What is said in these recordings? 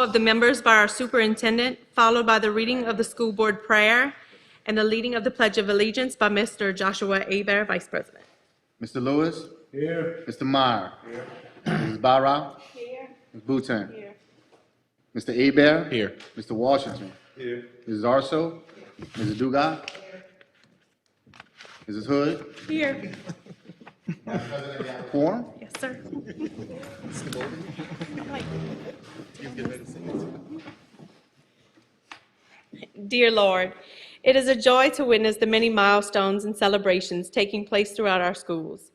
of the members by our superintendent, followed by the reading of the school board prayer and the leading of the Pledge of Allegiance by Mr. Joshua Aber, Vice President. Mr. Lewis? Here. Mr. Meyer? Here. Mrs. Barra? Here. Ms. Boutin? Here. Mr. Hebert? Here. Mr. Washington? Here. Mrs. Arso? Mrs. Dugas? Here. Mrs. Hood? Here. Quorum? Yes, sir. Dear Lord, it is a joy to witness the many milestones and celebrations taking place throughout our schools.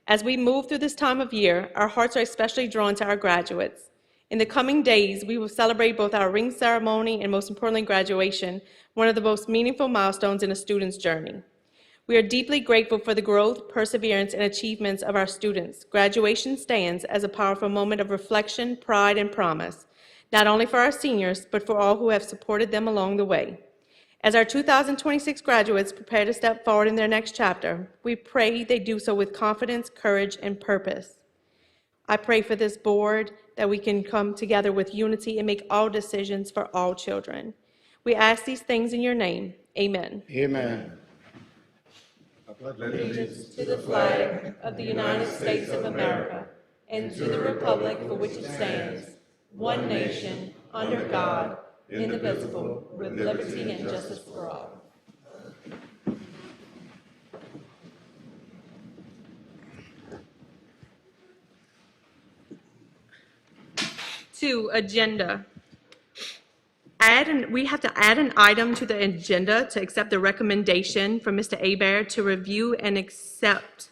As we move through this time of year, our hearts are especially drawn to our graduates. In the coming days, we will celebrate both our ring ceremony and, most importantly, graduation, one of the most meaningful milestones in a student's journey. We are deeply grateful for the growth, perseverance, and achievements of our students. Graduation stands as a powerful moment of reflection, pride, and promise, not only for our seniors, but for all who have supported them along the way. As our 2026 graduates prepare to step forward in their next chapter, we pray they do so with confidence, courage, and purpose. I pray for this board that we can come together with unity and make all decisions for all children. We ask these things in your name. Amen. Amen. Allegiance to the flag of the United States of America and to the republic for which it stands, one nation, under God, indivisible, with liberty and justice for all. Two, agenda. We have to add an item to the agenda to accept the recommendation from Mr. Hebert to review and accept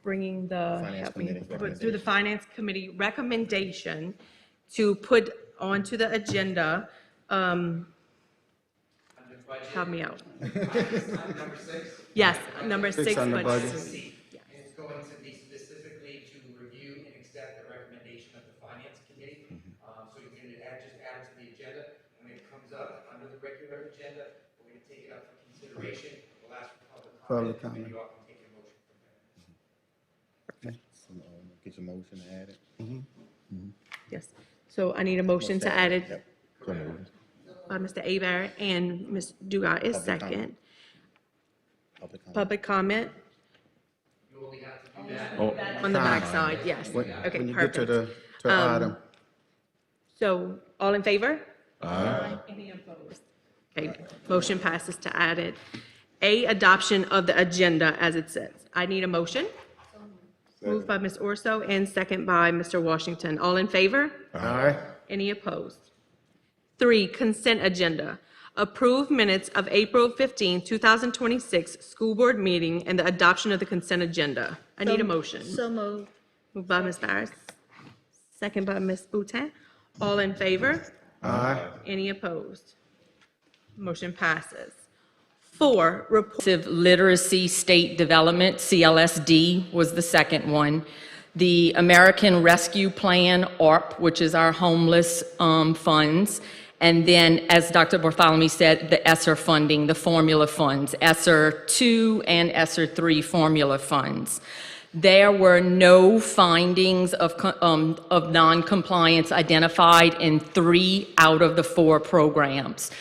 bringing through the Finance Committee recommendation to put onto the agenda. Help me out. Number 6? Yes, number 6. on the but budget. And it's going to be specifically to review and accept the recommendation of the Finance Committee. So you can just add it to the agenda. When it comes up under the regular agenda, we're going to take it up for consideration. We'll ask for public comment. And you all can take your motion from there. Get your motion to add it. Yes. So I need a motion to add it Yep. So moved. by Mr. Hebert, and Ms. Dugas is Public second. comment. Public comment You only have to do that. on the back side, yes. When Okay, you get to perfect. the item. So, all in favor? Aye. Any opposed? Okay, motion passes to add it. A, adoption of the agenda as it says. I need a motion. Moved by Ms. Orso and second by Mr. Washington. All in favor? Aye. Any opposed? 3, consent agenda. Approve minutes of April 15, 2026 school board meeting and the adoption of the consent agenda. I need a motion. So moved. Moved by Ms. Barris, second by Ms. Boutin. All in favor? Aye. Any opposed? Motion passes. 4, report. Literacy State Development, CLSD, was the second one. The American Rescue Plan, ARP, which is our homeless funds. And then, as Dr. Bartholomew said, the ESSER funding, the formula funds, ESSER 2 and ESSER 3 formula funds. There were no findings of non-compliance identified in 3 out of the 4 programs.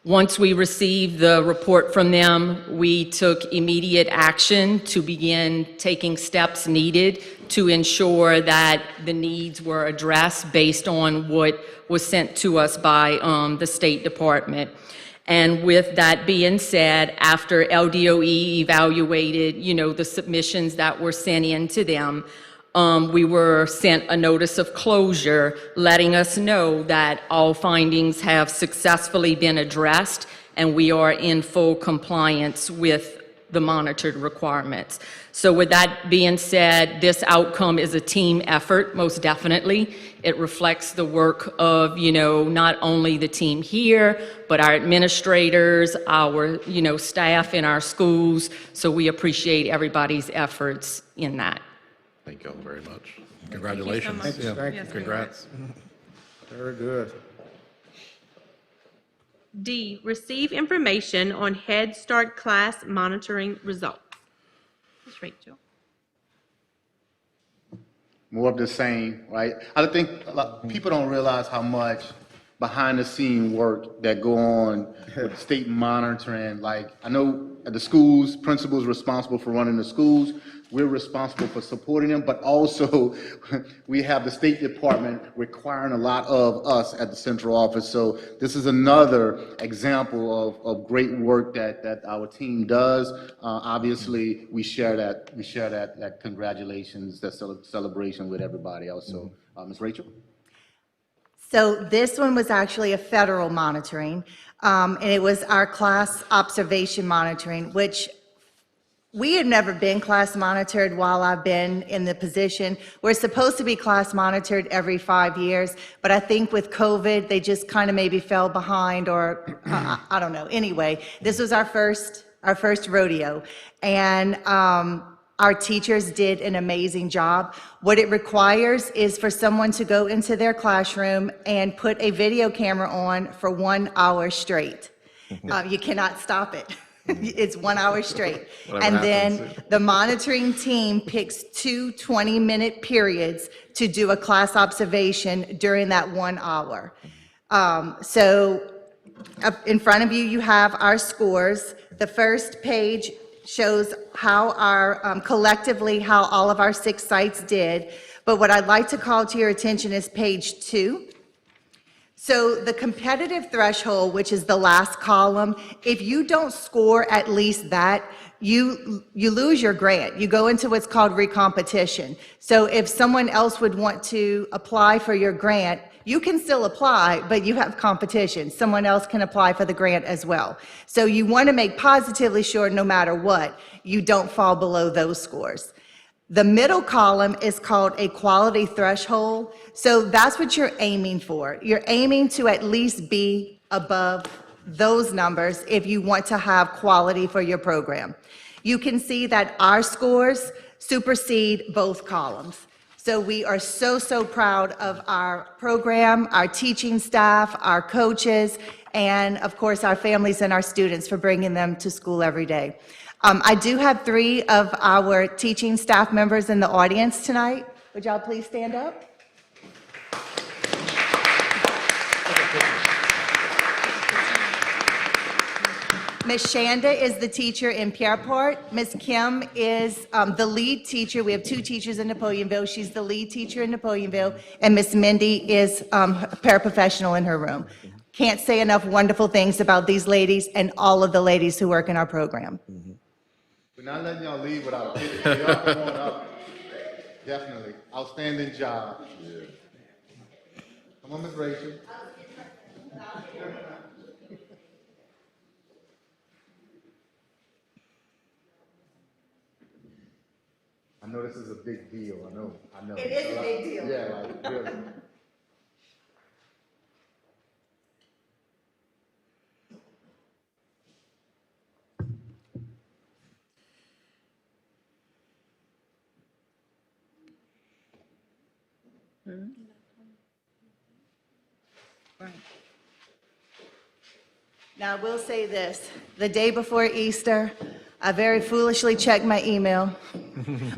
Once we received the report from them, we took immediate action to begin taking steps needed to ensure that the needs were addressed based on what was sent to us by the State Department. And with that being said, after LDOE evaluated, the submissions that were sent in to them, we were sent a notice of closure letting us know that all findings have successfully been addressed and we are in full compliance with the monitored requirements. So with that being said, this outcome is a team effort, most definitely. It reflects the work of, not only the team here, but our administrators, our, staff in our schools. So we appreciate everybody's efforts in that. Thank you all very much. Congratulations. Thank you so much. Thank Yes, Congrats. Very good. D, receive information on Head Start class monitoring results. Ms. Rachel. more of the same, right? I think people don't realize how much behind the scene work that go on with state monitoring. Like, I know at the schools, principals responsible for running the schools. We're responsible for supporting them, but also we have the State Department requiring a lot of us at the central office. So this is another example of great work that our team does. Obviously, we share that congratulations, that celebration with everybody else. So, Ms. Rachel? So this one was actually a federal monitoring, and it was our class observation monitoring, which we had never been class monitored while I've been in the position. We're supposed to be class monitored every 5 years, but I think with COVID, they just kind of maybe fell behind, or I don't know. Anyway, this was our first rodeo, and our teachers did an amazing job. What it requires is for someone to go into their classroom and put a video camera on for 1 hour straight. You cannot stop it. It's 1 hour straight. And then the monitoring team picks 2 20-minute periods to do a class observation during that 1 hour. So up in front of you, you have our scores. The first page shows how collectively how all of our 6 sites did. But what I'd like to call to your attention is page 2. So the competitive threshold, which is the last column, if you don't score at least that, you lose your grant. You go into what's called recompetition. So if someone else would want to apply for your grant, you can still apply, but you have competition. Someone else can apply for the grant as well. So you want to make positively sure, no matter what, you don't fall below those scores. The middle column is called a quality threshold. So that's what you're aiming for. You're aiming to at least be above those numbers if you want to have quality for your program. You can see that our scores supersede both columns. So we are so proud of our program, our teaching staff, our coaches, and of course our families and our students for bringing them to school every day. I do have 3 of our teaching staff members in the audience tonight. Would y'all please stand up? Ms. Shanda is the teacher in Pierreport. Ms. Kim is the lead teacher. We have 2 teachers in Napoleonville. She's the lead teacher in Napoleonville. And Ms. Mindy is a paraprofessional in her room. Can't say enough wonderful things about these ladies and all of the ladies who work in our program. We're not letting y'all leave without a picture. Y'all come on up. Definitely. Outstanding job. Come on, Ms. Rachel. I know this is a big deal. I know. It is a big deal. Yeah, like, really. Right. Now, I will say this. The day before Easter, I very foolishly checked my email,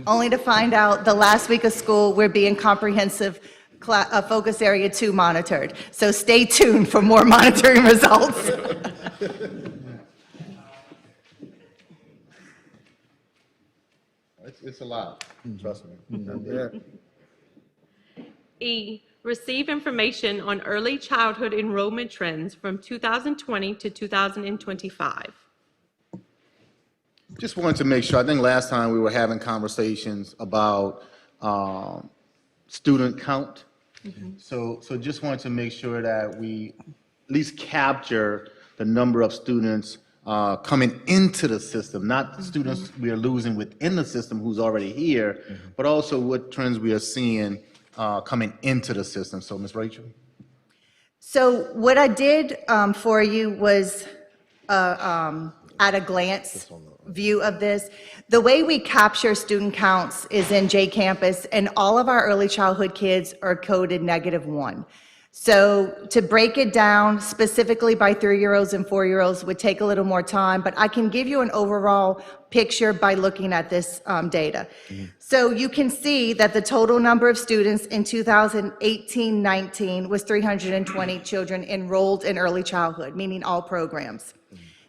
only to find out the last week of school, we're being comprehensive focus area 2 monitored. So stay tuned for more monitoring results. It's a lot, trust me. E, receive information on early childhood enrollment trends from 2020 to 2025. Just wanted to make sure, I think last time we were having conversations about student count. So just wanted to make sure that we at least capture the number of students coming into the system, not the students we are losing within the system who's already here, but also what trends we are seeing coming into the system. So, Ms. Rachel? So what I did for you was at a glance view of this. The way we capture student counts is in JCampus, and all of our early childhood kids are coded -1. So to break it down specifically by 3-year-olds and 4-year-olds would take a little more time, but I can give you an overall picture by looking at this data. So you can see that the total number of students in 2018-19 was 320 children enrolled in early childhood, meaning all programs.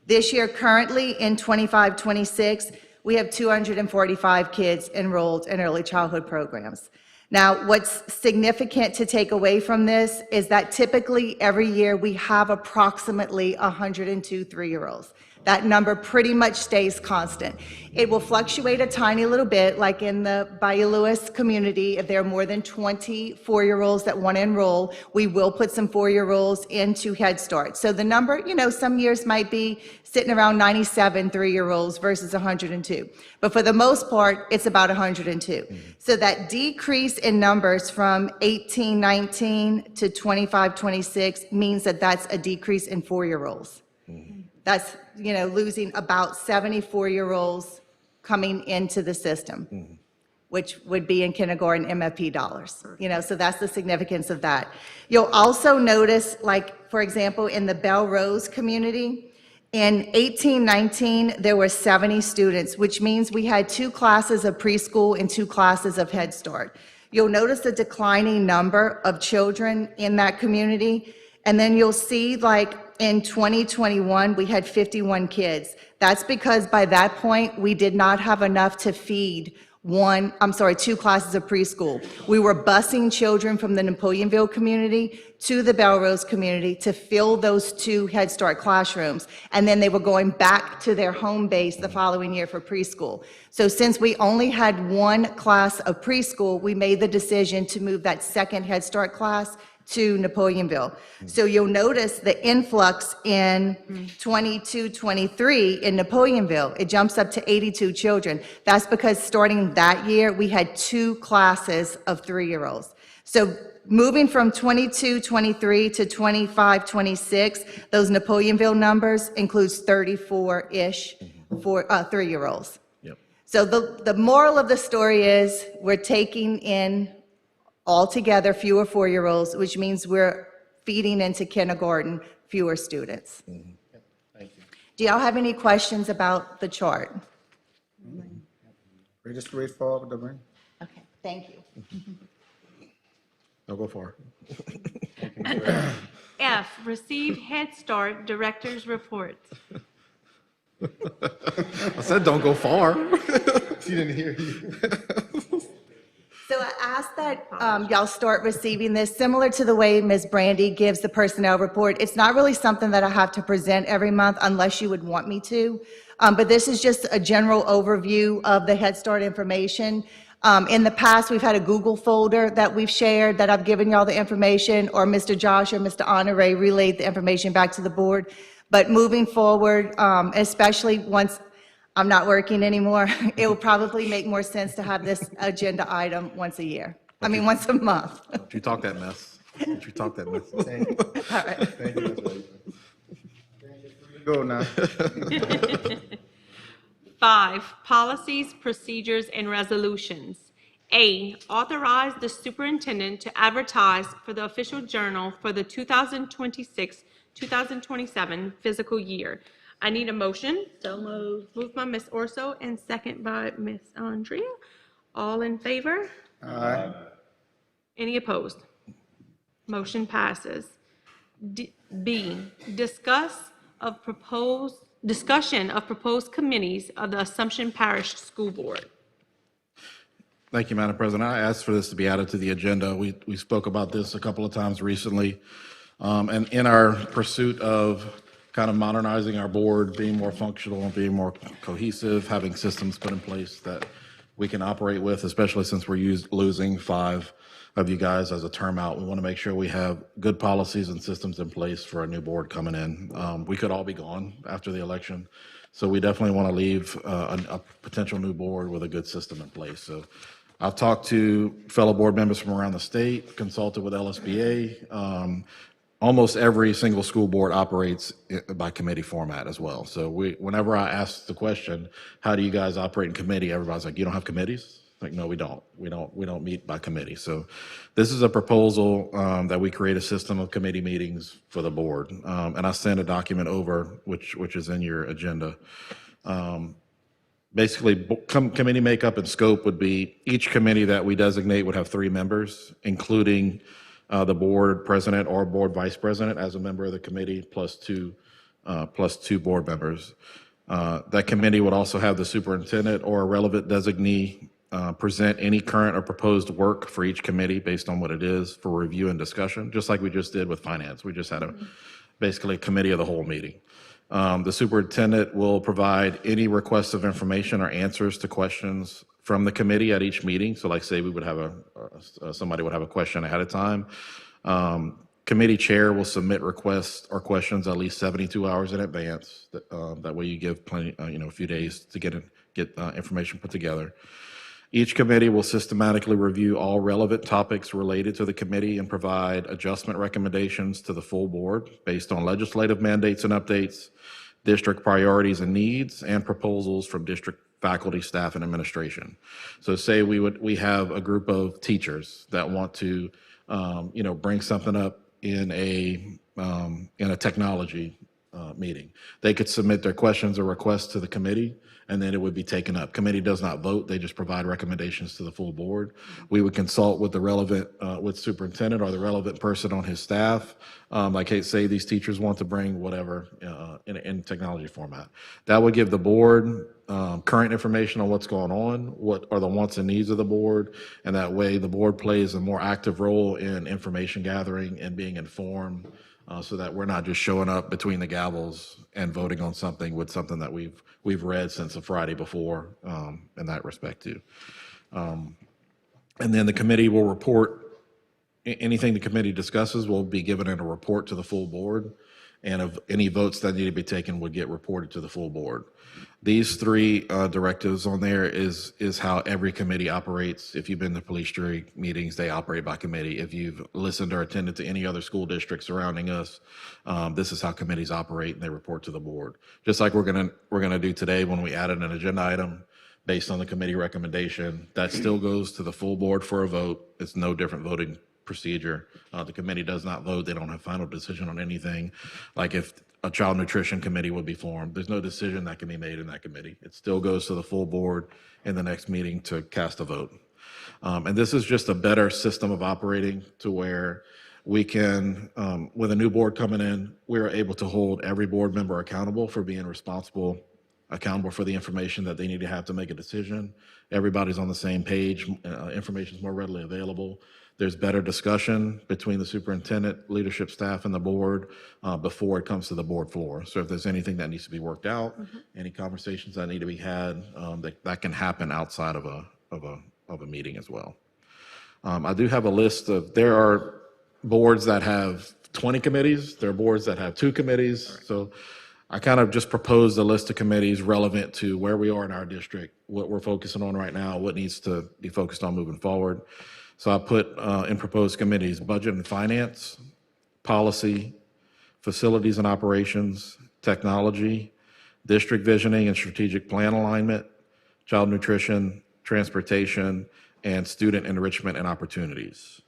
This year, currently in 25-26, we have 245 kids enrolled in early childhood programs. Now, what's significant to take away from this is that typically every year we have approximately 102 3-year-olds. That number pretty much stays constant. It will fluctuate a tiny little bit, like in the Bayou Lewis community, if there are more than 20 4-year-olds that want to enroll, we will put some 4-year-olds into Head Start. So the number, some years might be sitting around 97 3-year-olds versus 102. But for the most part, it's about 102. So that decrease in numbers from 18-19 to 25-26 means that that's a decrease in 4-year-olds. That's, losing about 74-year-olds coming into the system, which would be in kindergarten MFP dollars. So that's the significance of that. You'll also notice, like, for example, in the Belrose community, in 18-19, there were 70 students, which means we had 2 classes of preschool and 2 classes of Head Start. You'll notice a declining number of children in that community, and then you'll see, like, in 2021, we had 51 kids. That's because by that point, we did not have enough to feed 2 classes of preschool. We were busing children from the Napoleonville community to the Belrose community to fill those 2 Head Start classrooms. And then they were going back to their home base the following year for preschool. So since we only had 1 class of preschool, we made the decision to move that second Head Start class to Napoleonville. So you'll notice the influx in 22-23 in Napoleonville. It jumps up to 82 children. That's because starting that year, we had 2 classes of 3-year-olds. So moving from 22-23 to 25-26, those Napoleonville numbers includes 34-ish for 3-year-olds. Yep. So the moral of the story is we're taking in altogether fewer 4-year-olds, which means we're feeding into kindergarten fewer students. Thank you. Do y'all have any questions about the chart? Pretty straightforward, right? Okay, thank you. Don't go far. F, receive Head Start Director's Report. I said don't go far. She didn't hear you. So I ask that y'all start receiving this, similar to the way Ms. Brandy gives the personnel report. It's not really something that I have to present every month unless you would want me to. But this is just a general overview of the Head Start information. In the past, we've had a Google folder that we've shared that I've given y'all the information, or Mr. Josh or Mr. Honore relayed the information back to the board. But moving forward, especially once I'm not working anymore, it will probably make more sense to have this agenda item once a month. Don't you talk that mess. Don't you talk that mess. All right. Thank you, Ms. Latham. Go now. 5, policies, procedures, and resolutions. A, authorize the superintendent to advertise for the official journal for the 2026-2027 fiscal year. I need a motion. So moved. Moved by Ms. Orso and second by Ms. Andrea. All in favor? Aye. Any opposed? Motion passes. B, discussion of proposed committees of the Assumption Parish School Board. Thank you, Madam President. I asked for this to be added to the agenda. We spoke about this a couple of times recently. And in our pursuit of kind of modernizing our board, being more functional, being more cohesive, having systems put in place that we can operate with, especially since we're losing 5 of you guys as a term out. We want to make sure we have good policies and systems in place for a new board coming in. We could all be gone after the election, so we definitely want to leave a potential new board with a good system in place. So I've talked to fellow board members from around the state, consulted with LSBA. Almost every single school board operates by committee format as well. So whenever I ask the question, how do you guys operate in committee? Everybody's like, you don't have committees? Like, no, we don't. We don't meet by committee. So this is a proposal that we create a system of committee meetings for the board. And I sent a document over, which is in your agenda. Basically, committee makeup and scope would be, each committee that we designate would have 3 members, including the board president or board vice president as a member of the committee, plus two board members. That committee would also have the superintendent or a relevant designee present any current or proposed work for each committee based on what it is for review and discussion, just like we just did with finance. We just had basically a committee of the whole meeting. The superintendent will provide any requests of information or answers to questions from the committee at each meeting. So like say we would have somebody would have a question ahead of time. Committee chair will submit requests or questions at least 72 hours in advance. That way you give plenty, a few days to get information put together. Each committee will systematically review all relevant topics related to the committee and provide adjustment recommendations to the full board based on legislative mandates and updates, district priorities and needs, and proposals from district faculty, staff, and administration. So say we have a group of teachers that want to, bring something up in a technology meeting. They could submit their questions or requests to the committee, and then it would be taken up. Committee does not vote, they just provide recommendations to the full board. We would consult with the relevant, with superintendent or the relevant person on his staff. Like, hey, say these teachers want to bring whatever in technology format. That would give the board current information on what's going on, what are the wants and needs of the board, and that way the board plays a more active role in information gathering and being informed, so that we're not just showing up between the gavels and voting on something with something that we've read since the Friday before, in that respect too. And then the committee will report, anything the committee discusses will be given in a report to the full board, and of any votes that need to be taken would get reported to the full board. These 3 directives on there is how every committee operates. If you've been to police jury meetings, they operate by committee. If you've listened or attended to any other school districts surrounding us, this is how committees operate, and they report to the board. Just like we're gonna do today when we added an agenda item based on the committee recommendation, that still goes to the full board for a vote. It's no different voting procedure. The committee does not vote. They don't have final decision on anything. Like if a child nutrition committee would be formed, there's no decision that can be made in that committee. It still goes to the full board in the next meeting to cast a vote. And this is just a better system of operating to where we can, with a new board coming in, we're able to hold every board member accountable for being accountable for the information that they need to have to make a decision. Everybody's on the same page. Information is more readily available. There's better discussion between the superintendent, leadership staff, and the board before it comes to the board floor. So if there's anything that needs to be worked out, any conversations that need to be had, that can happen outside of a meeting as well. I do have a list of, there are boards that have 20 committees. There are boards that have 2 committees. Right. So I kind of just proposed a list of committees relevant to where we are in our district, what we're focusing on right now, what needs to be focused on moving forward. So I put in proposed committees, budget and finance, policy, facilities and operations, technology, district visioning and strategic plan alignment, child nutrition, transportation, and student enrichment and opportunities.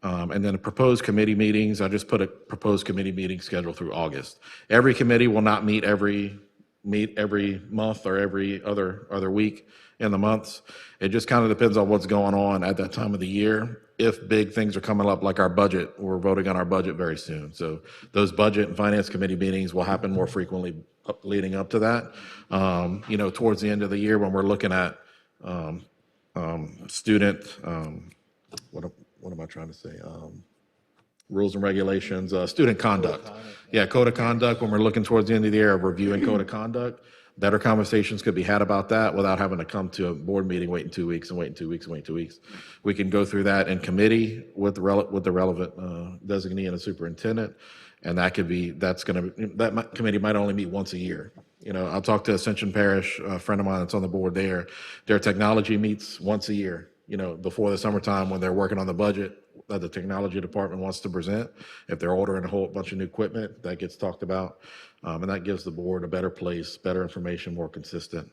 And then the proposed committee meetings, I just put a proposed committee meeting schedule through August. Every committee will not meet every month or every other week in the months. It just kind of depends on what's going on at that time of the year. If big things are coming up like our budget, we're voting on our budget very soon. So those budget and finance committee meetings will happen more frequently leading up to that. Towards the end of the year when we're looking at student, what am I trying to say? Rules and regulations, student conduct. Yeah, code of conduct. When we're looking towards the end of the year of reviewing code of conduct, better conversations could be had about that without having to come to a board meeting, waiting 2 weeks and waiting 2 weeks and waiting 2 weeks. We can go through that in committee with the relevant designee and a superintendent, and that committee might only meet once a year. I'll talk to Ascension Parish, a friend of mine that's on the board there. Their technology meets once a year. Before the summertime when they're working on the budget, that the technology department wants to present. If they're ordering a whole bunch of new equipment, that gets talked about. And that gives the board a better place, better information, more consistent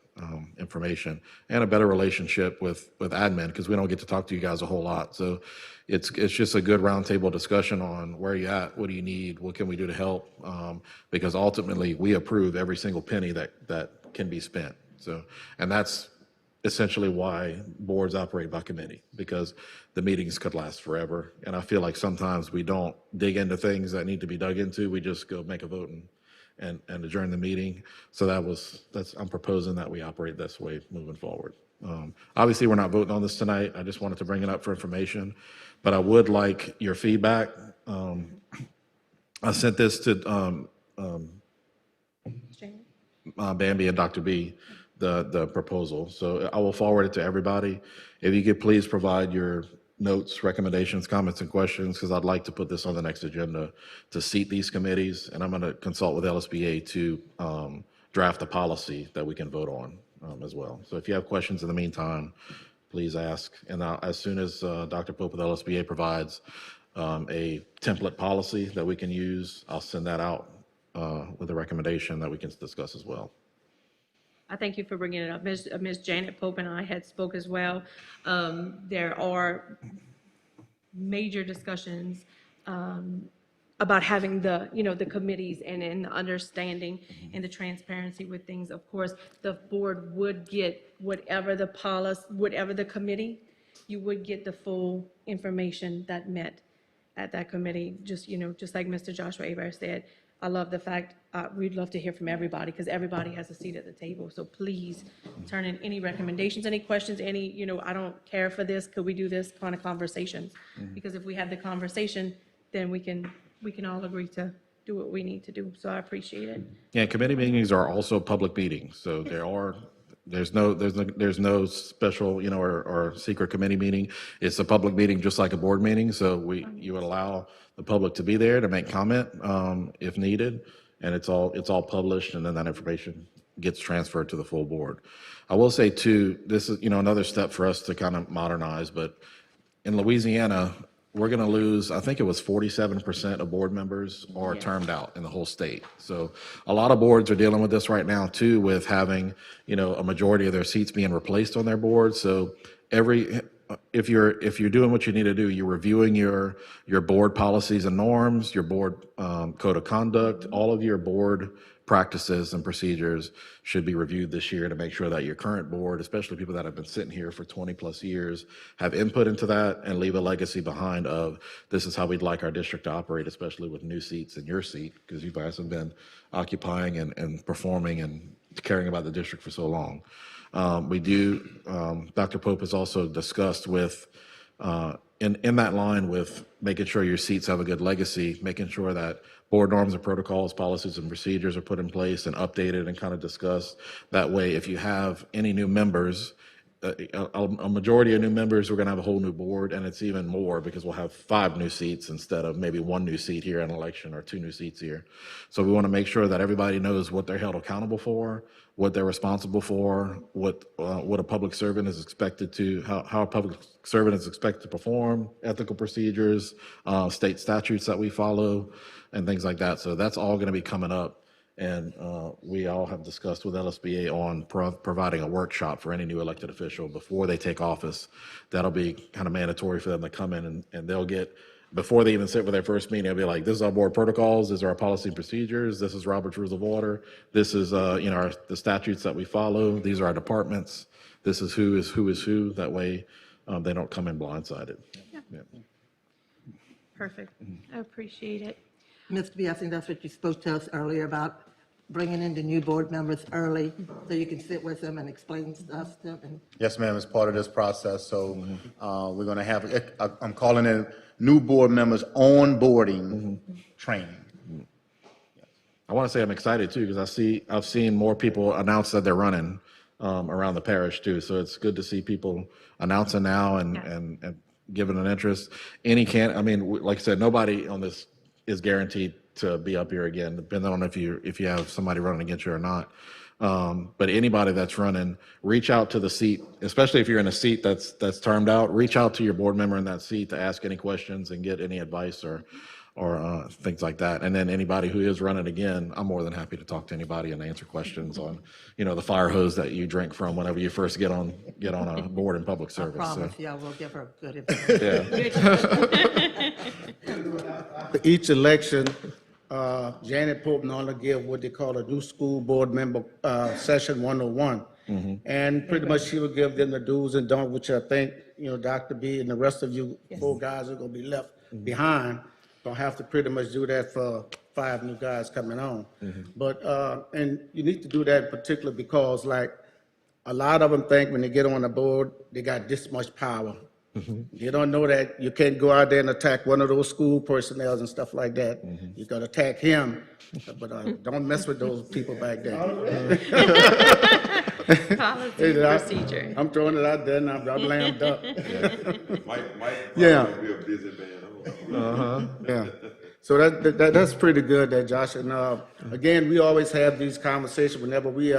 information, and a better relationship with admin, because we don't get to talk to you guys a whole lot. So it's just a good roundtable discussion on where you at, what do you need, what can we do to help? Because ultimately, we approve every single penny that can be spent. So, and that's essentially why boards operate by committee, because the meetings could last forever. And I feel like sometimes we don't dig into things that need to be dug into. We just go make a vote and adjourn the meeting. So I'm proposing that we operate this way moving forward. Obviously, we're not voting on this tonight. I just wanted to bring it up for information, but I would like your feedback. I sent this to Bambi and Dr. B, the proposal. So I will forward it to everybody. If you could please provide your notes, recommendations, comments, and questions, because I'd like to put this on the next agenda to seat these committees, and I'm going to consult with LSBA to draft a policy that we can vote on as well. So if you have questions in the meantime, please ask. And as soon as Dr. Pope with LSBA provides a template policy that we can use, I'll send that out with a recommendation that we can discuss as well. I thank you for bringing it up. Ms. Janet Pope and I had spoke as well. There are major discussions about having the committees and the understanding and the transparency with things. Of course, the board would get whatever the policy, whatever the committee, you would get the full information that met at that committee. Just like Mr. Joshua Hebert said, I love the fact, we'd love to hear from everybody, because everybody has a seat at the table. So please turn in any recommendations, any questions, I don't care for this, could we do this kind of conversations? Because if we have the conversation, then we can all agree to do what we need to do. So I appreciate it. Yeah, committee meetings are also public meetings, so there's no special, or secret committee meeting. It's a public meeting, just like a board meeting, so you would allow the public to be there to make comment if needed, and it's all published, and then that information gets transferred to the full board. I will say too, this is, another step for us to kind of modernize, but in Louisiana, we're going to lose, I think it was 47% of board members are termed out in the whole state. So a lot of boards are dealing with this right now too, with having, a majority of their seats being replaced on their board. So if you're doing what you need to do, you're reviewing your board policies and norms, your board code of conduct, all of your board practices and procedures should be reviewed this year to make sure that your current board, especially people that have been sitting here for 20 plus years, have input into that and leave a legacy behind of this is how we'd like our district to operate, especially with new seats in your seat, because you guys have been occupying and performing and caring about the district for so long. Dr. Pope has also discussed with, in that line with making sure your seats have a good legacy, making sure that board norms and protocols, policies and procedures are put in place and updated and kind of discussed. That way, if you have any new members, a majority of new members, we're going to have a whole new board, and it's even more because we'll have 5 new seats instead of maybe 1 new seat here in an election or 2 new seats here. So we want to make sure that everybody knows what they're held accountable for, what they're responsible for, what a public servant is expected to, how a public servant is expected to perform, ethical procedures, state statutes that we follow, and things like that. So that's all going to be coming up. And we all have discussed with LSBA on providing a workshop for any new elected official before they take office. That'll be kind of mandatory for them to come in, and they'll get, before they even sit for their first meeting, they'll be like, this is our board protocols, this is our policy and procedures, this is Robert's Rules of Order, this is the statutes that we follow, these are our departments, this is who is who. That way they don't come in blindsided. Yeah. Perfect. I appreciate it. Mr. B, I think that's what you spoke to us earlier about, bringing in the new board members early so you can sit with them and explain stuff to them. And Yes, ma'am, it's part of this process, so we're going to have, I'm calling it new board members onboarding training. I want to say I'm excited too, because I've seen more people announce that they're running around the parish too. So it's good to see people announcing now and giving an interest. Like I said, nobody on this is guaranteed to be up here again, depending on if you have somebody running against you or not. But anybody that's running, reach out to the seat, especially if you're in a seat that's termed out, reach out to your board member in that seat to ask any questions and get any advice or things like that. And then anybody who is running again, I'm more than happy to talk to anybody and answer questions on, the fire hose that you drink from whenever you first get on a board in public I service. So, promise you, I will give her good information. yeah. Each election, Janet Pope normally give what they call a new school board member, session 101. And pretty much she will give them the do's and don'ts, which I think, Dr. B and the rest of you four guys are gonna be left behind. Gonna have to pretty much do that for 5 new guys coming on. But, and you need to do that particularly because like, a lot of them think when they get on the board, they got this much power. You don't know that you can't go out there and attack one of those school personnel and stuff like that. You gotta attack him, but don't mess with those people back there. Policy procedure. I'm throwing it out there and I'm lammed up. Mike Yeah. might be a busy man. Yeah, so that's pretty good there, Josh. And again, we always have these conversations whenever we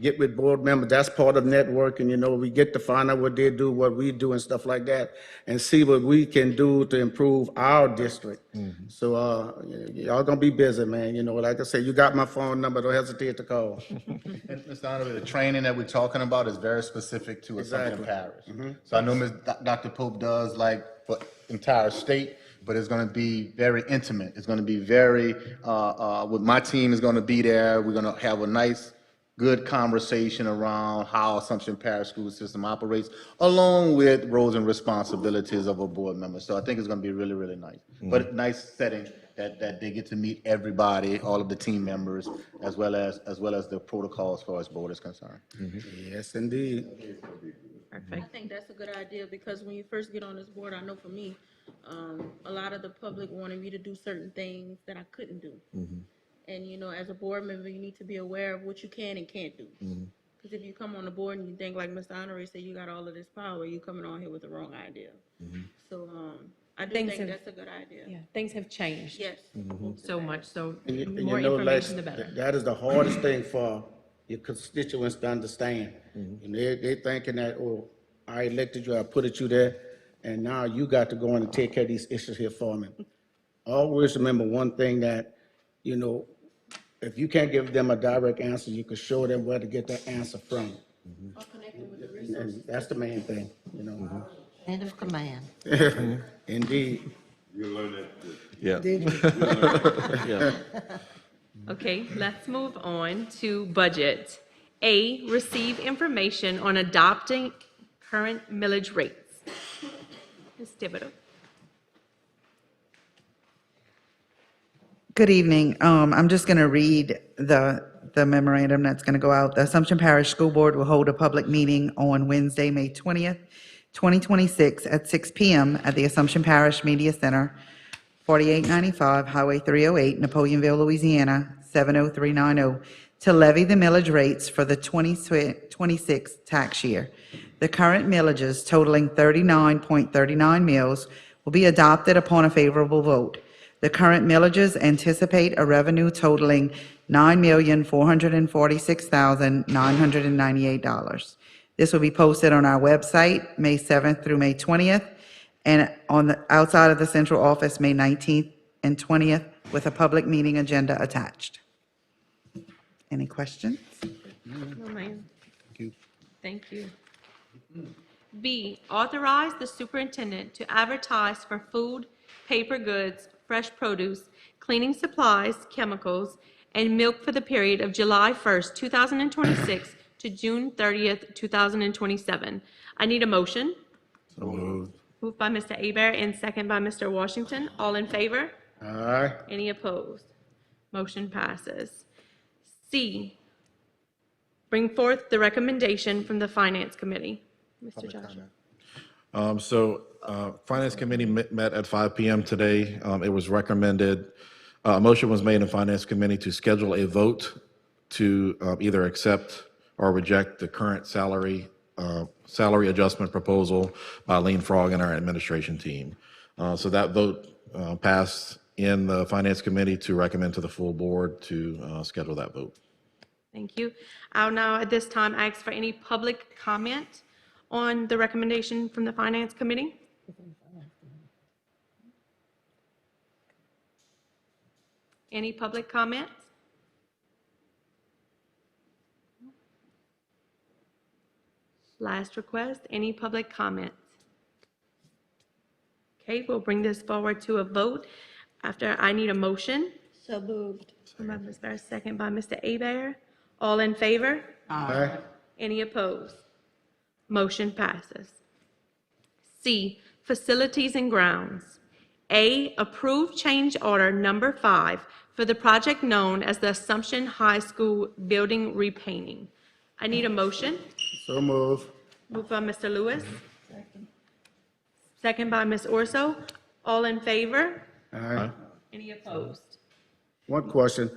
get with board members. That's part of networking, we get to find out what they do, what we do and stuff like that, and see what we can do to improve our district. So y'all gonna be busy, man. Like I said, you got my phone number, don't hesitate to call. And Mr. Honorable, the training that we're talking about is very specific to Assumption Parish. So I know Dr. Pope does like for entire state, but it's gonna be very intimate. It's gonna be very, with my team is gonna be there. We're gonna have a nice, good conversation around how Assumption Parish School System operates, along with roles and responsibilities of a board member. So I think it's gonna be really, really nice. But nice setting that they get to meet everybody, all of the team members, as well as the protocols as far as board is concerned. Yes, indeed. I think that's a good idea, because when you first get on this board, I know for me, a lot of the public wanted me to do certain things that I couldn't do. And, as a board member, you need to be aware of what you can and can't do. Because if you come on the board and you think, like Mr. Honoré said, you got all of this power, you're coming on here with the wrong idea. So, I do Things think have- that's a good idea. Yeah, things have changed Yes. so much, so And the more information, the better. That is the hardest thing for your constituents to understand. And they thinking that, oh, I elected you, I put you there, and now you got to go in and take care of these issues here for me. Always remember one thing that, if you can't give them a direct answer, you can show them where to get that answer from. And that's the main thing, Chain of command. Indeed. You'll learn that. Yeah. Yeah. Okay, let's move on to budget. A, receive information on adopting current millage rates. Ms. Thibodeau. Good evening. I'm just going to read the memorandum that's going to go out. The Assumption Parish School Board will hold a public meeting on Wednesday, May 20th, 2026 at 6 p.m. at the Assumption Parish Media Center, 4895 Highway 308, Napoleonville, Louisiana, 70390, to levy the millage rates for the 2026 tax year. The current millages totaling 39.39 mills will be adopted upon a favorable vote. The current millages anticipate a revenue totaling $9,446,998. This will be posted on our website, May 7th through May 20th, and on the outside of the central office, May 19th and 20th, with a public meeting agenda attached. Any questions? No, ma'am. Thank you. B, authorize the superintendent to advertise for food, paper goods, fresh produce, cleaning supplies, chemicals, and milk for the period of July 1st, 2026 to June 30th, 2027. I need a motion. So moved. Moved by Mr. Hebert and second by Mr. Washington. All in favor? Aye. Any opposed? Motion passes. C, bring forth the recommendation from the Finance Committee. Mr. Joshua. Finance Committee met at 5 p.m. today. It was recommended, a motion was made in Finance Committee to schedule a vote to either accept or reject the current salary adjustment proposal by Lean Frog and our administration team. So that vote passed in the Finance Committee to recommend to the full board to schedule that vote. Thank you. I'll now, at this time, ask for any public comment on the recommendation from the Finance Committee. Any public comments? Last request, any public comments? Okay, we'll bring this forward to a vote. After, I need a motion. So moved. By Ms. Farris, second by Mr. Abear. All in favor? Aye. Any opposed? Motion passes. C, Facilities and Grounds. A, approve change order number 5 for the project known as the Assumption High School building repainting. I need a motion. So move. Moved by Mr. Lewis. Second by Ms. Orso. All in favor? Aye. Any opposed? One question.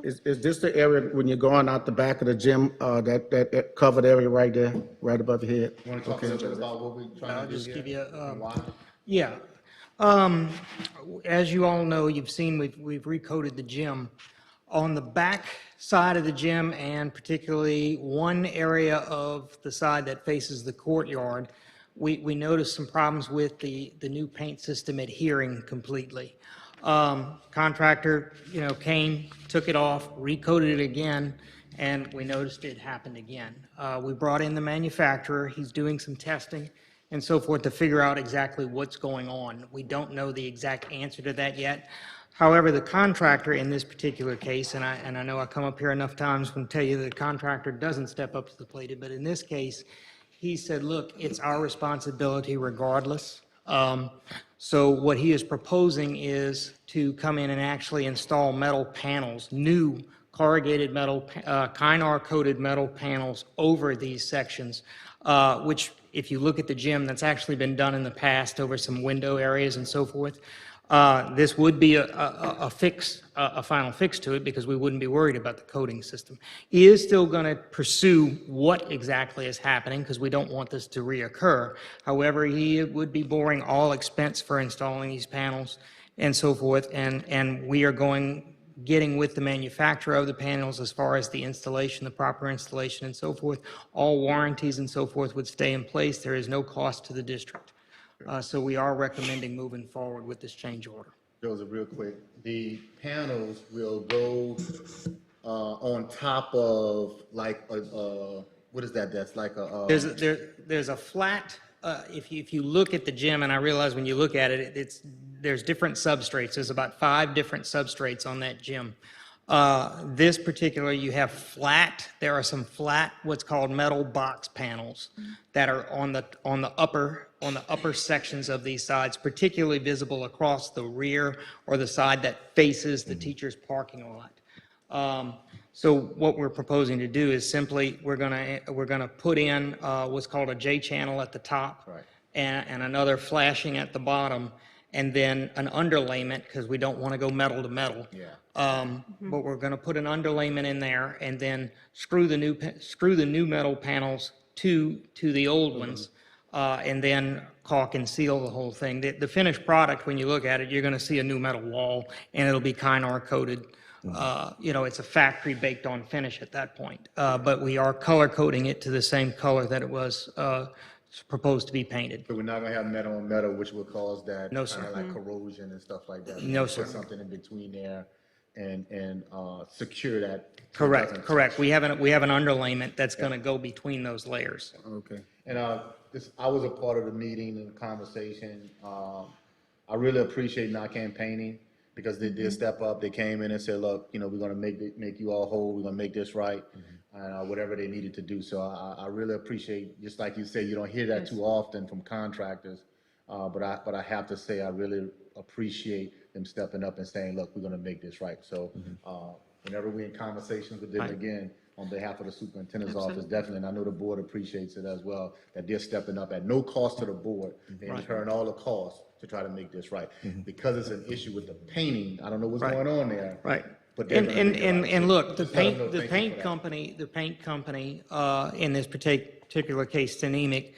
Is this the area when you're going out the back of the gym, that covered area right there, right above your head? Want to talk a little bit about what we're trying to do here? Give you, and why? yeah. As you all know, you've seen, we've recoded the gym. On the back side of the gym, and particularly one area of the side that faces the courtyard, we noticed some problems with the new paint system adhering completely. Contractor, came, took it off, recoated it again, and we noticed it happened again. We brought in the manufacturer. He's doing some testing and so forth to figure out exactly what's going on. We don't know the exact answer to that yet. However, the contractor in this particular case, and I know I come up here enough times and tell you that the contractor doesn't step up to the plate, but in this case, he said, look, it's our responsibility regardless. So what he is proposing is to come in and actually install metal panels, new corrugated metal, Kynar-coated metal panels over these sections, which if you look at the gym, that's actually been done in the past over some window areas and so forth. This would be a fix, a final fix to it, because we wouldn't be worried about the coating system. He is still going to pursue what exactly is happening, because we don't want this to reoccur. However, he would be bearing all expense for installing these panels and so forth, and we are getting with the manufacturer of the panels as far as the installation, the proper installation and so forth. All warranties and so forth would stay in place. There is no cost to the district. So we are recommending moving forward with this change order. Joseph, real quick, the panels will go on top of like what is that? That's like a. There's a flat, if you look at the gym, and I realize when you look at it, there's different substrates. There's about 5 different substrates on that gym. This particular, you have flat, there are some flat, what's called metal box panels that are on the upper sections of these sides, particularly visible across the rear or the side that faces the teacher's parking lot. So what we're proposing to do is simply, we're gonna put in what's called a J channel at the top, Right. and another flashing at the bottom, and then an underlayment, because we don't want to go metal to metal. Yeah. But we're going to put an underlayment in there, and then screw the new metal panels to the old ones, and then caulk and seal the whole thing. The finished product, when you look at it, you're going to see a new metal wall, and it'll be Kynar coated. It's a factory baked on finish at that point. But we are color coding it to the same color that it was proposed to be painted. So we're not gonna have metal on metal, which will cause that. No, sir. Kinda like corrosion and stuff like that. No, Put sir. something in between there and secure that. so it Correct, doesn't- correct. We have an underlayment that's going to go between those layers. Okay. And I was a part of the meeting and the conversation. I really appreciate Narcan Painting because they did step up. They came in and said, look, we're gonna make you all whole. We're gonna make this right. Whatever they needed to do. So I really appreciate, just like you say, you don't hear that too often from contractors. But I have to say, I really appreciate them stepping up and saying, look, we're gonna make this right. So whenever we're in conversations with them again, on behalf of the superintendent's office, definitely, and I know the board appreciates it as well, that they're stepping up at no cost to the board. They're incurring all the costs to try to make this right. Because it's an issue with the painting, I don't know what's Right. going on there. Right. But they're gonna make it right. And look, Just let them know, thank you for that. the paint company, in this particular case, Stenemic,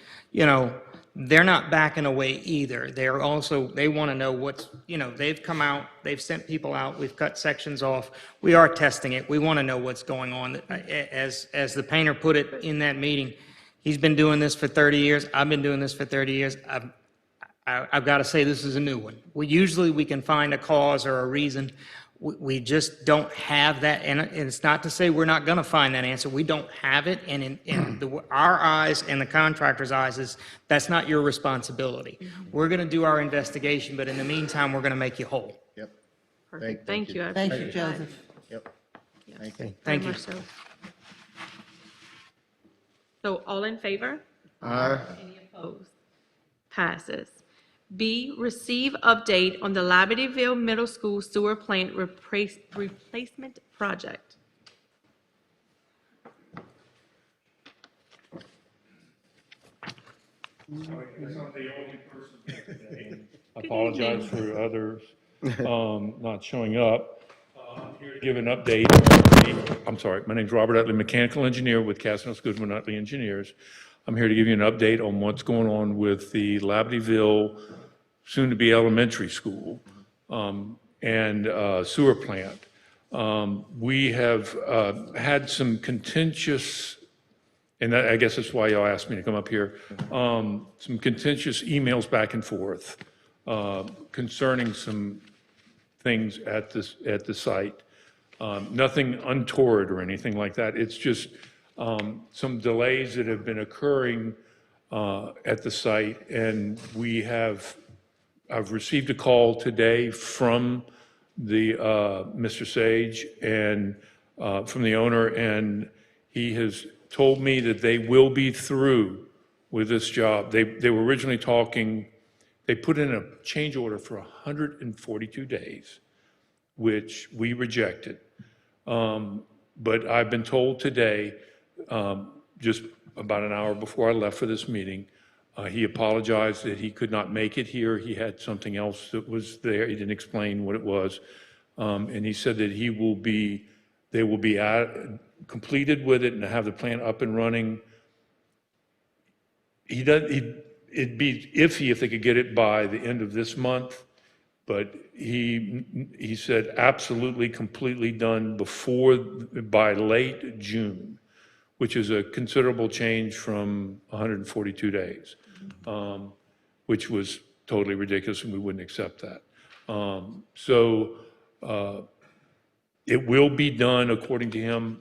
they're not backing away either. They're also, they want to know what's, they've come out, they've sent people out, we've cut sections off. We are testing it. We want to know what's going on. As the painter put it in that meeting, he's been doing this for 30 years. I've been doing this for 30 years. I've got to say, this is a new one. We can find a cause or a reason. We just don't have that, and it's not to say we're not going to find that answer. We don't have it, and in our eyes and the contractor's eyes, that's not your responsibility. We're going to do our investigation, but in the meantime, we're going to make you whole. Yep. Perfect. Thank you. I Thank you, appreciate that. Joseph. Yep. Thank you. Thank Very you. much so. So all in favor? Aye. Any opposed? Passes. B, receive update on the Labadie Middle School sewer plant replacement project. I apologize for others not showing up. I'm here to give an update. I'm sorry, my name's Robert Utley, mechanical engineer with Castanos Goodwin Utley Engineers. I'm here to give you an update on what's going on with the Labadieville, soon-to-be elementary school, and sewer plant. We have had some contentious, and I guess that's why y'all asked me to come up here, some contentious emails back and forth concerning some things at the site. Nothing untoward or anything like that. It's just some delays that have been occurring at the site, and I've received a call today from the Mr. Sage and from the owner, and he has told me that they will be through with this job. They were originally talking, they put in a change order for 142 days, which we rejected. But I've been told today, just about an hour before I left for this meeting, he apologized that he could not make it here. He had something else that was there. He didn't explain what it was. And he said that they will be completed with it and have the plant up and running. It'd be iffy if they could get it by the end of this month, but he said absolutely completely done by late June, which is a considerable change from 142 days, which was totally ridiculous, and we wouldn't accept that. It will be done, according to him,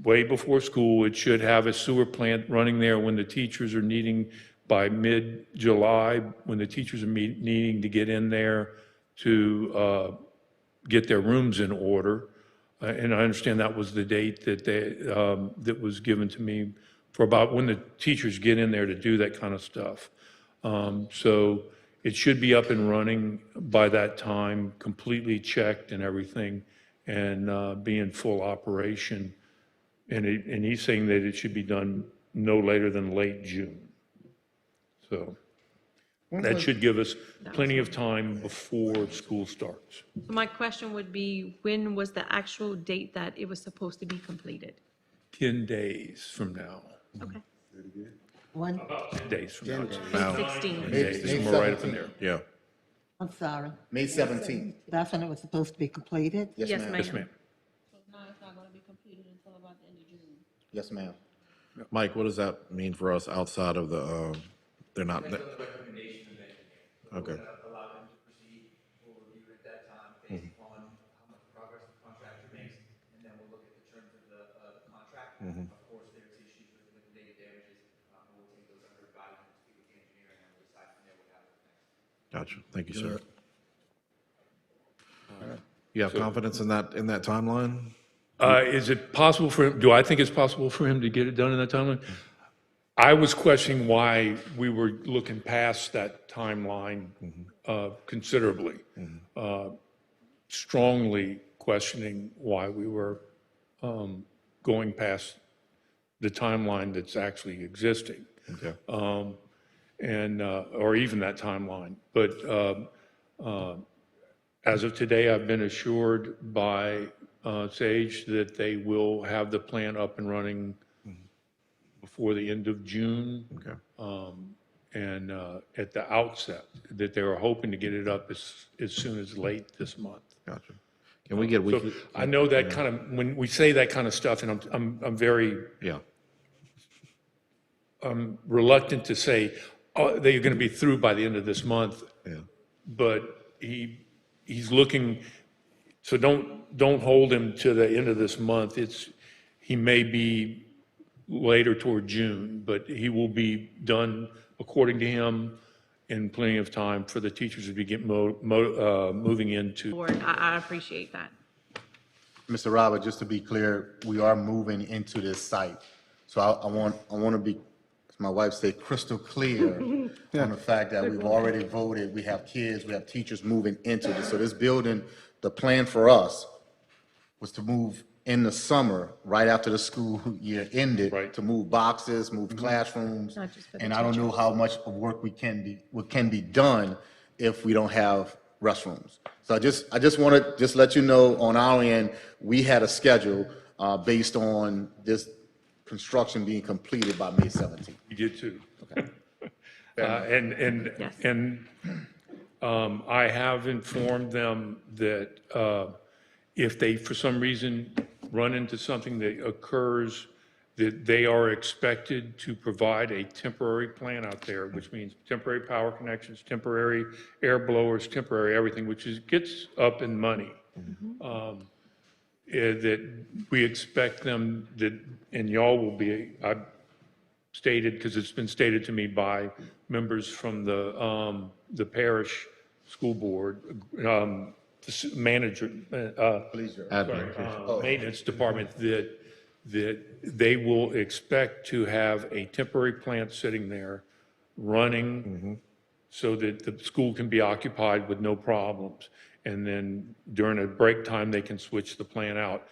way before school. It should have a sewer plant running there when the teachers are needing, by mid-July, when the teachers are needing to get in there to get their rooms in order. And I understand that was the date that was given to me for about when the teachers get in there to do that kind of stuff. So it should be up and running by that time, completely checked and everything, and be in full operation. And he's saying that it should be done no later than late June. So that should give us plenty of time before school starts. So my question would be, when was the actual date that it was supposed to be completed? 10 days from now. Okay. One, About 10 days from now. May 16. 10 days, somewhere right up in there. Yeah. I'm sorry. May 17th. That's when it was supposed to be completed? Yes, Yes, ma'am. So now it's not gonna be completed until about the end of June. Yes, ma'am. Mike, what does that mean for us outside of the, they're not, Based on the recommendation of engineer. okay. We'll allow them to proceed, we'll review it at that time based upon how much progress the contractor makes, and then we'll look at the terms of the contract. Of course, there's issues with liquidated damages, we'll take those under advisement, speak with the engineer, and then we'll decide from there what happens next. Gotcha. Thank you, sir. You have confidence in that timeline? Is it possible for him, do I think it's possible for him to get it done in that timeline? I was questioning why we were looking past that timeline considerably. Strongly questioning why we were going past the timeline that's actually existing. Okay. Or even that timeline. But as of today, I've been assured by Sage that they will have the plant up and running before the end of June. Okay. and at the outset, that they were hoping to get it up as soon as late this month. Gotcha. Can we get So weekly? I know that kind of, when we say that kind of stuff, and I'm very Yeah, reluctant to say, oh, they're going to be through by the end of this month, yeah. but he's looking, so don't hold him to the end of this month. He may be later toward June, but he will be done, according to him, in plenty of time for the teachers to begin moving into. Board, I appreciate that. Mr. Robert, just to be clear, we are moving into this site. So I want to be, as my wife said, crystal clear on the fact that we've already voted, we have kids, we have teachers moving into this. So this building, the plan for us was to move in the summer, right after the school year ended, Right. to move boxes, move classrooms. Not just for the And I don't know how much of work what can be done if we don't have restrooms. So I just want to just let you know, on our end, we had a schedule based on this construction being completed by May 17th. You did too. Okay. Yes. I have informed them that if they, for some reason, run into something that occurs, that they are expected to provide a temporary plan out there, which means temporary power connections, temporary air blowers, temporary everything, gets up in money. That we expect them that, and y'all will be, I've stated, because it's been stated to me by members from the parish school board, manager, maintenance department, that they will expect to have a temporary plant sitting there running so that the school can be occupied with no problems. And then during a break time, they can switch the plant out.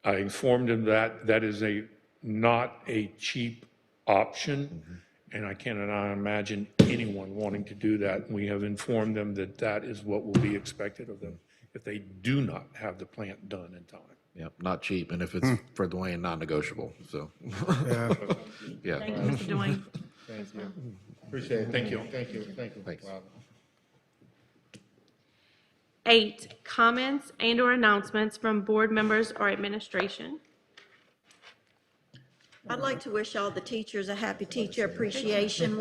I informed them that that is not a cheap option, and I cannot imagine anyone wanting to do that. We have informed them that that is what will be expected of them if they do not have the plant done in time. Yep, not cheap, and if it's for Dwayne, non-negotiable, so. Yeah. Thank you, Mr. Dwayne. Appreciate it. Thank you. Thank you. Thanks. Robert. 8, comments and/or announcements from board members or administration. I'd like to wish all the teachers a happy Teacher Appreciation